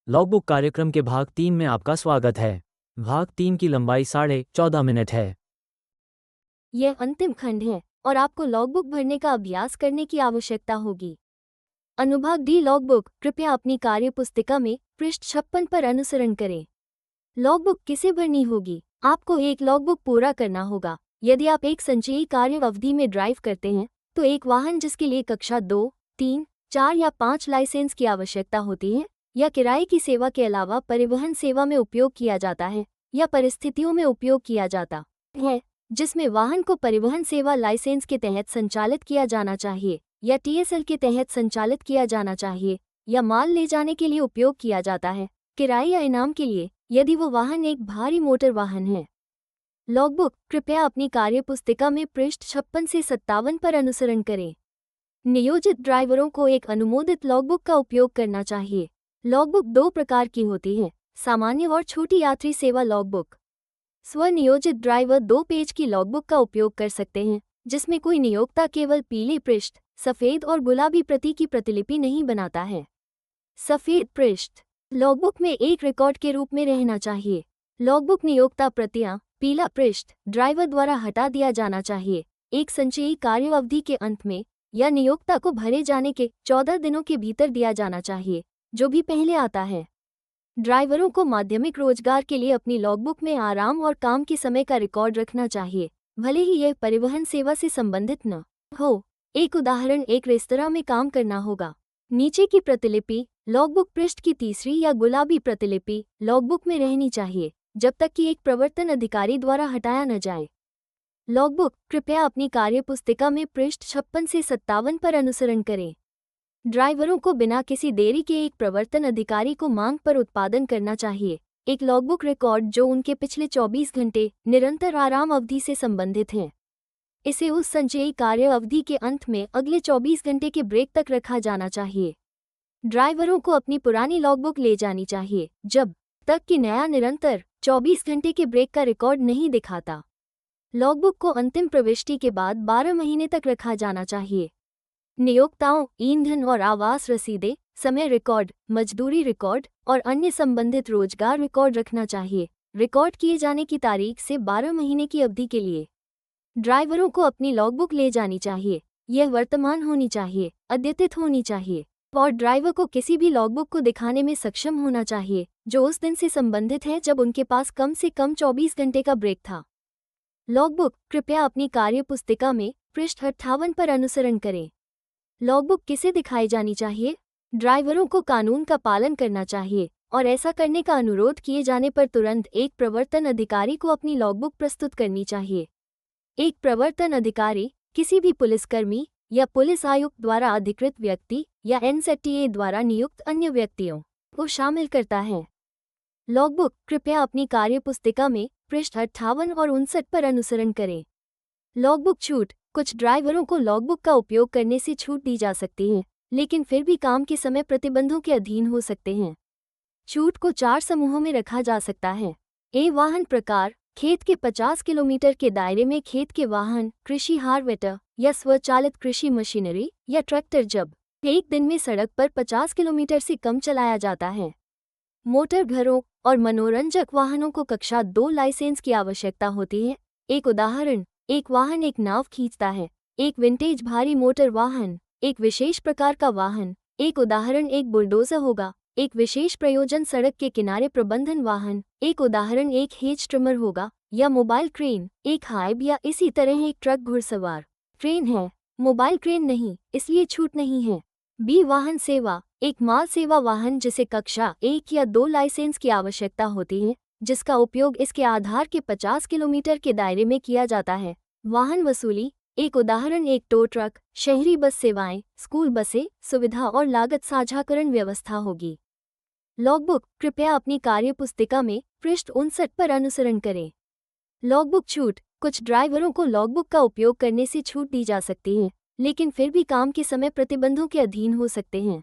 Logbook कार्यक्रम के भाग 3 में आपका स्वागत है। भाग 3 की लंबाई 14.5 मिनट है। यह अंतिम खंड है और आपको लॉगबुक भरने का अभ्यास करने की आवश्यकता होगी। अनुभाग डी लॉगबुक, कृपया अपनी कार्य पुस्तिका में पृष्ठ 56 पर अनुसरण करें। लॉगबुक किसे भरनी होगी? आपको एक लॉगबुक पूरा करना होगा। यदि आप एक संचयी कार्य अवधि में ड्राइव करते हैं तो एक वाहन जिसके लिए कक्षा 2, 3, 4 या 5 लाइसेंस की आवश्यकता होती है या किराए की सेवा के अलावा परिवहन सेवा में उपयोग किया जाता है या परिस्थितियों में उपयोग किया जाता है जिसमें वाहन को परिवहन सेवा लाइसेंस के तहत संचालित किया जाना चाहिए या टीएसएल के तहत संचालित किया जाना चाहिए या माल ले जाने के लिए उपयोग किया जाता है, किराए या इनाम के लिए, यदि वो वाहन एक भारी मोटर वाहन है। लॉगबुक, कृपया अपनी कार्य पुस्तिका में पृष्ठ 56 से 57 पर अनुसरण करें। नियोजित ड्राइवरों को एक अनुमोदित लॉगबुक का उपयोग करना चाहिए। लॉगबुक 2 प्रकार की होती है, सामान्य और छोटी यात्री सेवा लॉगबुक। स्वनियोजित ड्राइवर 2 पेज की लॉगबुक का उपयोग कर सकते हैं जिसमें कोई नियोक्ता केवल पीले पृष्ठ, सफ़ेद और गुलाबी प्रति की प्रतिलिपि नहीं बनाता है। सफ़ेद पृष्ठ लॉगबुक में एक रिकॉर्ड के रूप में रहना चाहिए। लॉगबुक नियोक्ता प्रतियां, पीला पृष्ठ ड्राइवर द्वारा हटा दिया जाना चाहिए एक संचयी कार्य अवधि के अंत में या नियोक्ता को भरे जाने के 14 दिनों के भीतर दिया जाना चाहिए, जो भी पहले आता है। ड्राइवरों को माध्यमिक रोजगार के लिए अपनी लॉगबुक में आराम और काम के समय का रिकॉर्ड रखना चाहिए, भले ही यह परिवहन सेवा से संबंधित न हो। एक उदाहरण, एक रेस्तरां में काम करना होगा। नीचे की प्रतिलिपि लॉगबुक पृष्ठ की तीसरी या गुलाबी प्रतिलिपि लॉगबुक में रहनी चाहिए जब तक कि एक प्रवर्तन अधिकारी द्वारा हटाया न जाए। लॉगबुक, कृपया अपनी कार्य पुस्तिका में पृष्ठ 56 से 57 पर अनुसरण करें। ड्राइवरों को बिना किसी देरी के एक प्रवर्तन अधिकारी को मांग पर उत्पादन करना चाहिए एक लॉगबुक रिकॉर्ड जो उनके पिछले 24 घंटे निरंतर आराम अवधि से संबंधित है। इसे उस संचयी कार्य अवधि के अंत में अगले 24 घंटे के ब्रेक तक रखा जाना चाहिए। ड्राइवरों को अपनी पुरानी लॉगबुक ले जानी चाहिए जब तक कि नया निरंतर 24 घंटे के ब्रेक का रिकॉर्ड नहीं दिखाता। लॉगबुक को अंतिम प्रविष्टि के बाद 12 महीने तक रखा जाना चाहिए। नियोक्ताओं, ईंधन और आवास रसीदें, समय रिकॉर्ड, मजदूरी रिकॉर्ड और अन्य संबंधित रोजगार रिकॉर्ड रखना चाहिए रिकॉर्ड किए जाने की तारीख से 12 महीने की अवधि के लिए। ड्राइवरों को अपनी लॉगबुक ले जानी चाहिए। यह वर्तमान होनी चाहिए, अद्यतित होनी चाहिए और ड्राइवर को किसी भी लॉगबुक को दिखाने में सक्षम होना चाहिए जो उस दिन से संबंधित है जब उनके पास कम से कम 24 घंटे का ब्रेक था। लॉगबुक, कृपया अपनी कार्य पुस्तिका में पृष्ठ 58 पर अनुसरण करें। लॉगबुक किसे दिखाई जानी चाहिए? ड्राइवरों को कानून का पालन करना चाहिए और ऐसा करने का अनुरोध किए जाने पर तुरंत एक प्रवर्तन अधिकारी को अपनी लॉगबुक प्रस्तुत करनी चाहिए। एक प्रवर्तन अधिकारी किसी भी पुलिसकर्मी या पुलिस आयुक्त द्वारा अधिकृत व्यक्ति या एनसीटीए द्वारा नियुक्त अन्य व्यक्तियों को शामिल करता है। लॉगबुक, कृपया अपनी कार्य पुस्तिका में पृष्ठ 58 और 59 पर अनुसरण करें। लॉगबुक छूट, कुछ ड्राइवरों को लॉगबुक का उपयोग करने से छूट दी जा सकती है लेकिन फिर भी काम के समय प्रतिबंधों के अधीन हो सकते हैं। छूट को 4 समूहों में रखा जा सकता है। ए, वाहन प्रकार, खेत के 50 किलोमीटर के दायरे में खेत के वाहन, कृषि हार्वेस्टर या स्वचालित कृषि मशीनरी या ट्रैक्टर जब एक दिन में सड़क पर 50 किलोमीटर से कम चलाया जाता है। मोटर घरों और मनोरंजक वाहनों को कक्षा 2 लाइसेंस की आवश्यकता होती है। एक उदाहरण, एक वाहन एक नाव खींचता है, एक विंटेज भारी मोटर वाहन, एक विशेष प्रकार का वाहन। एक उदाहरण एक बुलडोजर होगा, एक विशेष प्रयोजन सड़क के किनारे प्रबंधन वाहन। एक उदाहरण एक हेज ट्रिमर होगा या मोबाइल क्रेन, एक हाइब या इसी तरह एक ट्रक घुड़सवार ट्रेन है, मोबाइल क्रेन नहीं, इसलिए छूट नहीं है। बी, वाहन सेवा, एक माल सेवा वाहन जिसे कक्षा 1 या 2 लाइसेंस की आवश्यकता होती है जिसका उपयोग इसके आधार के 50 किलोमीटर के दायरे में किया जाता है। वाहन वसूली, एक उदाहरण एक टो ट्रक, शहरी बस सेवाएं, स्कूल बसें, सुविधा और लागत साझाकरण व्यवस्था होगी। लॉगबुक, कृपया अपनी कार्य पुस्तिका में पृष्ठ 59 पर अनुसरण करें। लॉगबुक छूट, कुछ ड्राइवरों को लॉगबुक का उपयोग करने से छूट दी जा सकती है लेकिन फिर भी काम के समय प्रतिबंधों के अधीन हो सकते हैं।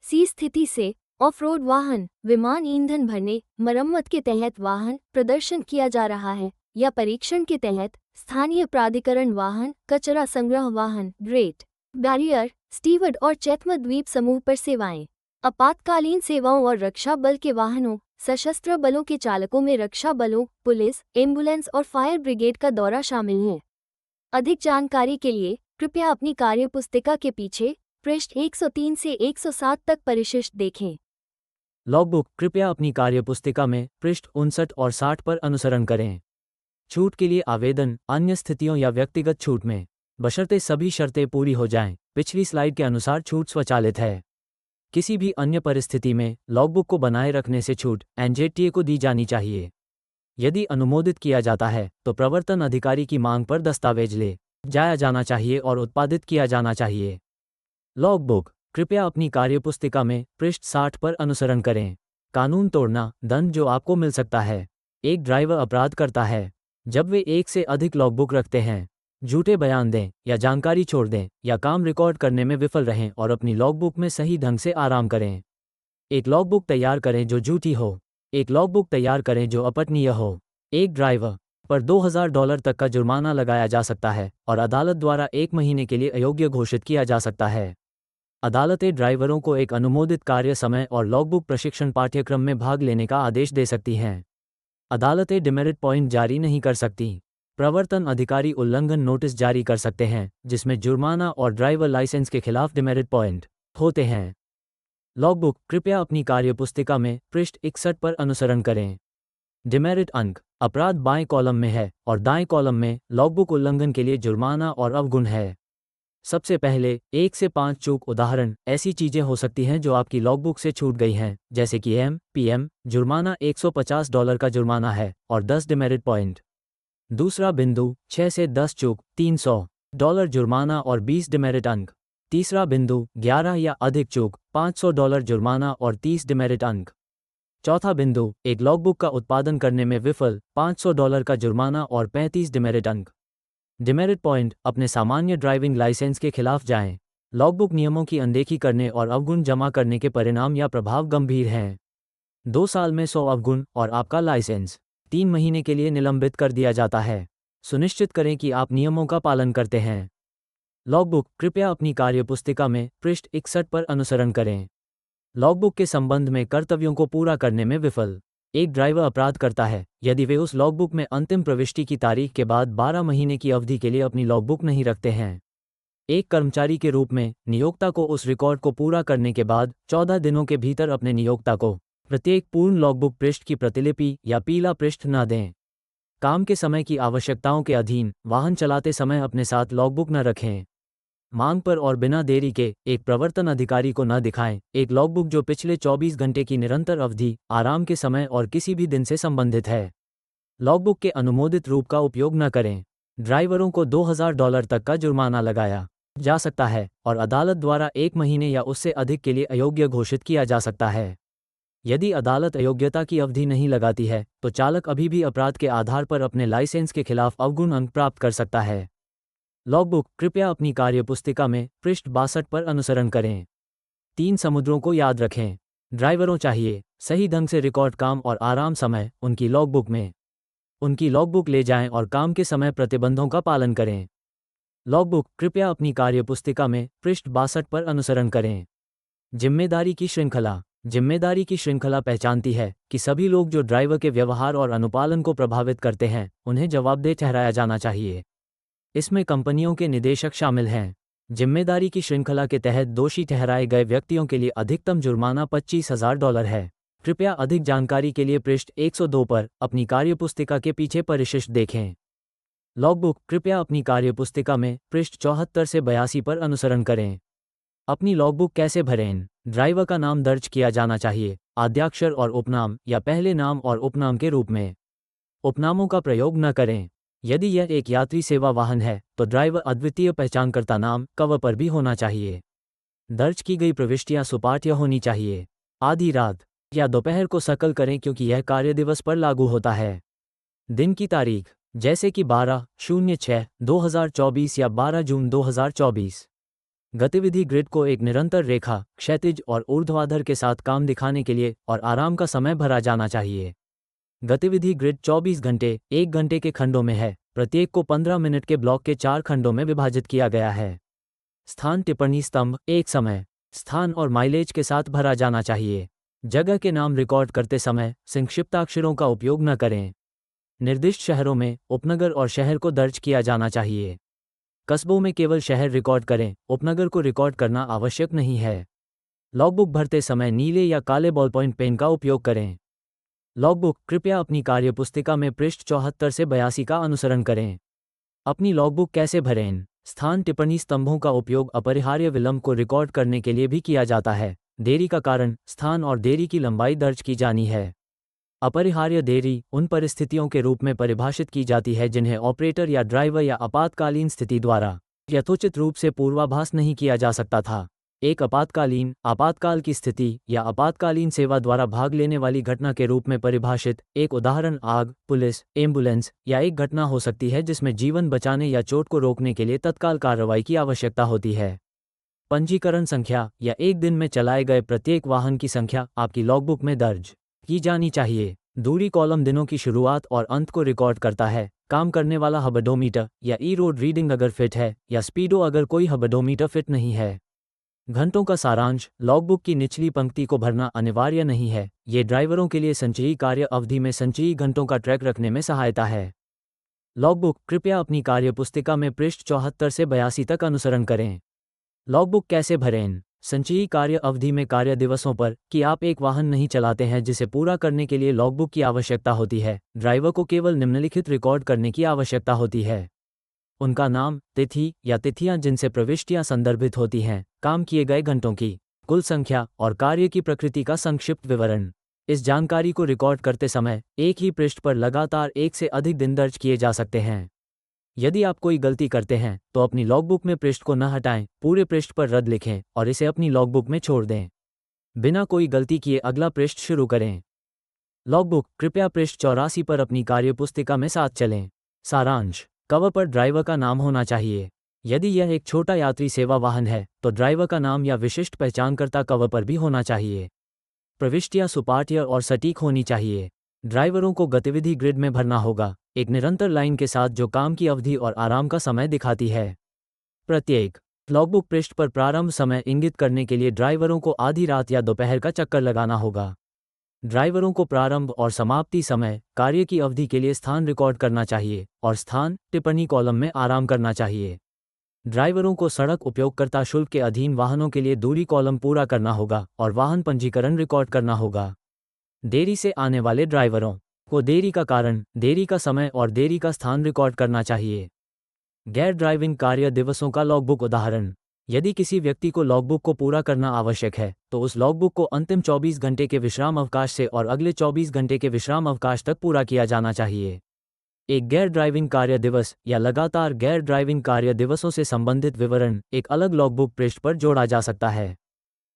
सी स्थिति से ऑफ रोड वाहन, विमान ईंधन भरने, मरम्मत के तहत वाहन प्रदर्शन किया जा रहा है या परीक्षण के तहत, स्थानीय प्राधिकरण वाहन, कचरा संग्रह वाहन, ग्रेट बैरियर, स्टीवर्ड और चैथम द्वीप समूह पर सेवाएं। आपातकालीन सेवाओं और रक्षा बल के वाहनों, सशस्त्र बलों के चालकों में रक्षा बलों, पुलिस, एम्बुलेंस और फायर ब्रिगेड का दौरा शामिल है। अधिक जानकारी के लिए कृपया अपनी कार्यपुस्तिका के पीछे पृष्ठ 103 से 107 तक परिशिष्ट देखें। लॉगबुक कृपया अपनी कार्यपुस्तिका में पृष्ठ 59 और 60 पर अनुसरण करें। छूट के लिए आवेदन अन्य स्थितियों या व्यक्तिगत छूट में, बशर्ते सभी शर्तें पूरी हो जाएं, पिछली स्लाइड के अनुसार छूट स्वचालित है। किसी भी अन्य परिस्थिति में लॉगबुक को बनाए रखने से छूट एनजेटीए को दी जानी चाहिए। यदि अनुमोदित किया जाता है तो प्रवर्तन अधिकारी की मांग पर दस्तावेज ले जाया जाना चाहिए और उत्पादित किया जाना चाहिए। लॉगबुक कृपया अपनी कार्यपुस्तिका में पृष्ठ 60 पर अनुसरण करें। कानून तोड़ना, दंड जो आपको मिल सकता है। एक ड्राइवर अपराध करता है जब वे एक से अधिक लॉगबुक रखते हैं, झूठे बयान दें या जानकारी छोड़ दें या काम रिकॉर्ड करने में विफल रहें और अपनी लॉगबुक में सही ढंग से आराम करें। एक लॉगबुक तैयार करें जो झूठी हो। एक लॉगबुक तैयार करें जो अपठनीय हो। एक ड्राइवर पर $2000 तक का जुर्माना लगाया जा सकता है और अदालत द्वारा 1 महीने के लिए अयोग्य घोषित किया जा सकता है। अदालतें ड्राइवरों को एक अनुमोदित कार्य समय और लॉगबुक प्रशिक्षण पाठ्यक्रम में भाग लेने का आदेश दे सकती हैं। अदालतें डिमेरिट पॉइंट जारी नहीं कर सकती। प्रवर्तन अधिकारी उल्लंघन नोटिस जारी कर सकते हैं जिसमें जुर्माना और ड्राइवर लाइसेंस के खिलाफ डिमेरिट पॉइंट होते हैं। लॉगबुक कृपया अपनी कार्यपुस्तिका में पृष्ठ 61 पर अनुसरण करें। डिमेरिट अंक अपराध बाएं कॉलम में है और दाएं कॉलम में लॉगबुक उल्लंघन के लिए जुर्माना और अवगुण है। सबसे पहले 1 से 5 चूक उदाहरण ऐसी चीजें हो सकती हैं जो आपकी लॉगबुक से छूट गई हैं, जैसे कि PM जुर्माना $150 का जुर्माना है और 10 डिमेरिट पॉइंट। दूसरा बिंदु 6 से 10 चूक $300 जुर्माना और 20 डिमेरिट अंक। तीसरा बिंदु 11 या अधिक चूक $500 जुर्माना और 30 डिमेरिट अंक। चौथा बिंदु एक लॉगबुक का उत्पादन करने में विफल $500 का जुर्माना और 35 डिमेरिट अंक। डिमेरिट पॉइंट अपने सामान्य ड्राइविंग लाइसेंस के खिलाफ जाएं। लॉगबुक नियमों की अनदेखी करने और अवगुण जमा करने के परिणाम या प्रभाव गंभीर हैं। 2 साल में 100 अवगुण और आपका लाइसेंस 3 महीने के लिए निलंबित कर दिया जाता है। सुनिश्चित करें कि आप नियमों का पालन करते हैं। लॉगबुक कृपया अपनी कार्यपुस्तिका में पृष्ठ 61 पर अनुसरण करें। लॉगबुक के संबंध में कर्तव्यों को पूरा करने में विफल। एक ड्राइवर अपराध करता है यदि वे उस लॉगबुक में अंतिम प्रविष्टि की तारीख के बाद 12 महीने की अवधि के लिए अपनी लॉगबुक नहीं रखते हैं। एक कर्मचारी के रूप में नियोक्ता को उस रिकॉर्ड को पूरा करने के बाद 14 दिनों के भीतर अपने नियोक्ता को प्रत्येक पूर्ण लॉगबुक पृष्ठ की प्रतिलिपि या पीला पृष्ठ न दें। काम के समय की आवश्यकताओं के अधीन वाहन चलाते समय अपने साथ लॉगबुक न रखें। मांग पर और बिना देरी के एक प्रवर्तन अधिकारी को न दिखाएं एक लॉगबुक जो पिछले 24 घंटे की निरंतर अवधि, आराम के समय और किसी भी दिन से संबंधित है। लॉगबुक के अनुमोदित रूप का उपयोग न करें। ड्राइवरों को $2000 तक का जुर्माना लगाया जा सकता है और अदालत द्वारा 1 महीने या उससे अधिक के लिए अयोग्य घोषित किया जा सकता है। यदि अदालत अयोग्यता की अवधि नहीं लगाती है तो चालक अभी भी अपराध के आधार पर अपने लाइसेंस के खिलाफ अवगुण अंक प्राप्त कर सकता है। लॉगबुक कृपया अपनी कार्यपुस्तिका में पृष्ठ 62 पर अनुसरण करें। 3 समुद्रों को याद रखें। ड्राइवरों चाहिए सही ढंग से रिकॉर्ड काम और आराम समय उनकी लॉगबुक में। उनकी लॉगबुक ले जाएं और काम के समय प्रतिबंधों का पालन करें। लॉगबुक कृपया अपनी कार्यपुस्तिका में पृष्ठ 62 पर अनुसरण करें। जिम्मेदारी की श्रृंखला। जिम्मेदारी की श्रृंखला पहचानती है कि सभी लोग जो ड्राइवर के व्यवहार और अनुपालन को प्रभावित करते हैं उन्हें जवाबदेह ठहराया जाना चाहिए। इसमें कंपनियों के निदेशक शामिल हैं। जिम्मेदारी की श्रृंखला के तहत दोषी ठहराए गए व्यक्तियों के लिए अधिकतम जुर्माना $25,000 है। कृपया अधिक जानकारी के लिए पृष्ठ 102 पर अपनी कार्यपुस्तिका के पीछे परिशिष्ट देखें। लॉगबुक कृपया अपनी कार्यपुस्तिका में पृष्ठ 74 से 82 पर अनुसरण करें। अपनी लॉगबुक कैसे भरें? ड्राइवर का नाम दर्ज किया जाना चाहिए, आद्याक्षर और उपनाम या पहले नाम और उपनाम के रूप में। उपनामों का प्रयोग न करें। यदि यह एक यात्री सेवा वाहन है तो ड्राइवर अद्वितीय पहचानकर्ता नाम कवर पर भी होना चाहिए। दर्ज की गई प्रविष्टियां सुपाठ्य होनी चाहिए। आधी रात या दोपहर को शकल करें क्योंकि यह कार्यदिवस पर लागू होता है। दिन की तारीख जैसे कि 12/06/2024 या 12 जून 2024। गतिविधि ग्रिड को एक निरंतर रेखा, क्षैतिज और ऊर्ध्वाधर के साथ काम दिखाने के लिए और आराम का समय भरा जाना चाहिए। गतिविधि ग्रिड 24 घंटे 1 घंटे के खंडों में है। प्रत्येक को 15 मिनट के ब्लॉक के 4 खंडों में विभाजित किया गया है। स्थान टिप्पणी स्तंभ एक समय स्थान और माइलेज के साथ भरा जाना चाहिए। जगह के नाम रिकॉर्ड करते समय संक्षिप्ताक्षरों का उपयोग न करें। निर्दिष्ट शहरों में उपनगर और शहर को दर्ज किया जाना चाहिए। कस्बों में केवल शहर रिकॉर्ड करें, उपनगर को रिकॉर्ड करना आवश्यक नहीं है। लॉगबुक भरते समय नीले या काले बॉलपॉइंट पेन का उपयोग करें। लॉगबुक कृपया अपनी कार्यपुस्तिका में पृष्ठ 74 से 82 का अनुसरण करें। अपनी लॉगबुक कैसे भरें? स्थान टिप्पणी स्तंभों का उपयोग अपरिहार्य विलंब को रिकॉर्ड करने के लिए भी किया जाता है। देरी का कारण, स्थान और देरी की लंबाई दर्ज की जानी है। अपरिहार्य देरी उन परिस्थितियों के रूप में परिभाषित की जाती है जिन्हें ऑपरेटर या ड्राइवर या आपातकालीन स्थिति द्वारा यथोचित रूप से पूर्वाभास नहीं किया जा सकता था। एक आपातकाल की स्थिति या आपातकालीन सेवा द्वारा भाग लेने वाली घटना के रूप में परिभाषित एक उदाहरण आग, पुलिस, एम्बुलेंस या एक घटना हो सकती है जिसमें जीवन बचाने या चोट को रोकने के लिए तत्काल कार्रवाई की आवश्यकता होती है। पंजीकरण संख्या या एक दिन में चलाए गए प्रत्येक वाहन की संख्या आपकी लॉगबुक में दर्ज की जानी चाहिए। दूरी कॉलम दिनों की शुरुआत और अंत को रिकॉर्ड करता है। काम करने वाला हबडोमीटर या ई रोड रीडिंग अगर फिट है या स्पीडो अगर कोई हबडोमीटर फिट नहीं है। घंटों का सारांश लॉगबुक की निचली पंक्ति को भरना अनिवार्य नहीं है। ये ड्राइवरों के लिए संचयी कार्य अवधि में संचयी घंटों का ट्रैक रखने में सहायता है। लॉगबुक कृपया अपनी कार्यपुस्तिका में पृष्ठ 74 से 82 तक अनुसरण करें। लॉगबुक कैसे भरें? संचयी कार्य अवधि में कार्य दिवसों पर कि आप एक वाहन नहीं चलाते हैं जिसे पूरा करने के लिए लॉगबुक की आवश्यकता होती है। ड्राइवर को केवल निम्नलिखित रिकॉर्ड करने की आवश्यकता होती है: उनका नाम, तिथि या तिथियां जिनसे प्रविष्टियां संदर्भित होती हैं, काम किए गए घंटों की कुल संख्या और कार्य की प्रकृति का संक्षिप्त विवरण। इस जानकारी को रिकॉर्ड करते समय एक ही पृष्ठ पर लगातार एक से अधिक दिन दर्ज किए जा सकते हैं। यदि आप कोई गलती करते हैं तो अपनी लॉगबुक में पृष्ठ को न हटाएं, पूरे पृष्ठ पर रद्द लिखें और इसे अपनी लॉगबुक में छोड़ दें। बिना कोई गलती किए अगला पृष्ठ शुरू करें। लॉगबुक कृपया पृष्ठ 84 पर अपनी कार्यपुस्तिका में साथ चलें। सारांश: कवर पर ड्राइवर का नाम होना चाहिए। यदि यह एक छोटा यात्री सेवा वाहन है तो ड्राइवर का नाम या विशिष्ट पहचानकर्ता कवर पर भी होना चाहिए। प्रविष्टियां सुपाठ्य और सटीक होनी चाहिए। ड्राइवरों को गतिविधि ग्रिड में भरना होगा, एक निरंतर लाइन के साथ जो काम की अवधि और आराम का समय दिखाती है। प्रत्येक लॉगबुक पृष्ठ पर प्रारंभ समय इंगित करने के लिए ड्राइवरों को आधी रात या दोपहर का चक्कर लगाना होगा। ड्राइवरों को प्रारंभ और समाप्ति समय, कार्य की अवधि के लिए स्थान रिकॉर्ड करना चाहिए और स्थान टिप्पणी कॉलम में आराम करना चाहिए। ड्राइवरों को सड़क उपयोगकर्ता शुल्क के अधीन वाहनों के लिए दूरी कॉलम पूरा करना होगा और वाहन पंजीकरण रिकॉर्ड करना होगा। देरी से आने वाले ड्राइवरों को देरी का कारण, देरी का समय और देरी का स्थान रिकॉर्ड करना चाहिए। गैर ड्राइविंग कार्य दिवसों का लॉगबुक उदाहरण: यदि किसी व्यक्ति को लॉगबुक को पूरा करना आवश्यक है तो उस लॉगबुक को अंतिम 24 घंटे के विश्राम अवकाश से और अगले 24 घंटे के विश्राम अवकाश तक पूरा किया जाना चाहिए। एक गैर ड्राइविंग कार्य दिवस या लगातार गैर ड्राइविंग कार्य दिवसों से संबंधित विवरण एक अलग लॉगबुक पृष्ठ पर जोड़ा जा सकता है।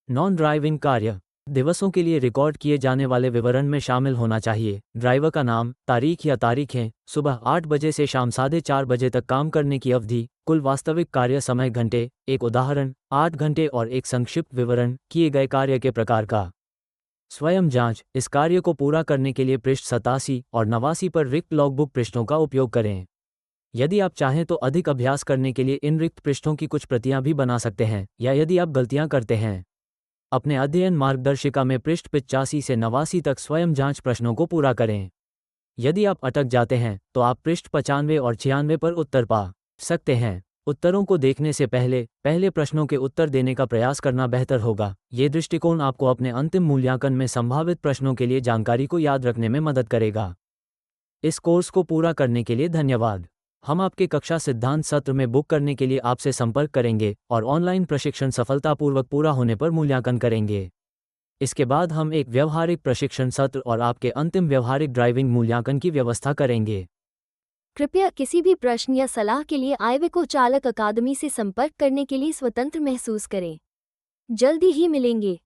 नॉन ड्राइविंग कार्य दिवसों के लिए रिकॉर्ड किए जाने वाले विवरण में शामिल होना चाहिए: ड्राइवर का नाम, तारीख या तारीखें, सुबह 8 बजे से शाम 4:30 बजे तक काम करने की अवधि, कुल वास्तविक कार्य समय घंटे, एक उदाहरण 8 घंटे और एक संक्षिप्त विवरण किए गए कार्य के प्रकार का। स्वयं जांच: इस कार्य को पूरा करने के लिए पृष्ठ 87 और 89 पर रिक्त लॉगबुक पृष्ठों का उपयोग करें। यदि आप चाहें तो अधिक अभ्यास करने के लिए इन रिक्त पृष्ठों की कुछ प्रतियां भी बना सकते हैं, या यदि आप गलतियां करते हैं अपने अध्ययन मार्गदर्शिका में पृष्ठ 85 से 89 तक स्वयं जांच प्रश्नों को पूरा करें। यदि आप अटक जाते हैं तो आप पृष्ठ 95 और 96 पर उत्तर पा सकते हैं। उत्तरों को देखने से पहले प्रश्नों के उत्तर देने का प्रयास करना बेहतर होगा। ये दृष्टिकोण आपको अपने अंतिम मूल्यांकन में संभावित प्रश्नों के लिए जानकारी को याद रखने में मदद करेगा। इस कोर्स को पूरा करने के लिए धन्यवाद। हम आपके कक्षा सिद्धांत सत्र में बुक करने के लिए आपसे संपर्क करेंगे और ऑनलाइन प्रशिक्षण सफलतापूर्वक पूरा होने पर मूल्यांकन करेंगे। इसके बाद हम एक व्यवहारिक प्रशिक्षण सत्र और आपके अंतिम व्यवहारिक ड्राइविंग मूल्यांकन की व्यवस्था करेंगे। कृपया किसी भी प्रश्न या सलाह के लिए आईवेको चालक अकादमी से संपर्क करने के लिए स्वतंत्र महसूस करें। जल्दी ही मिलेंगे।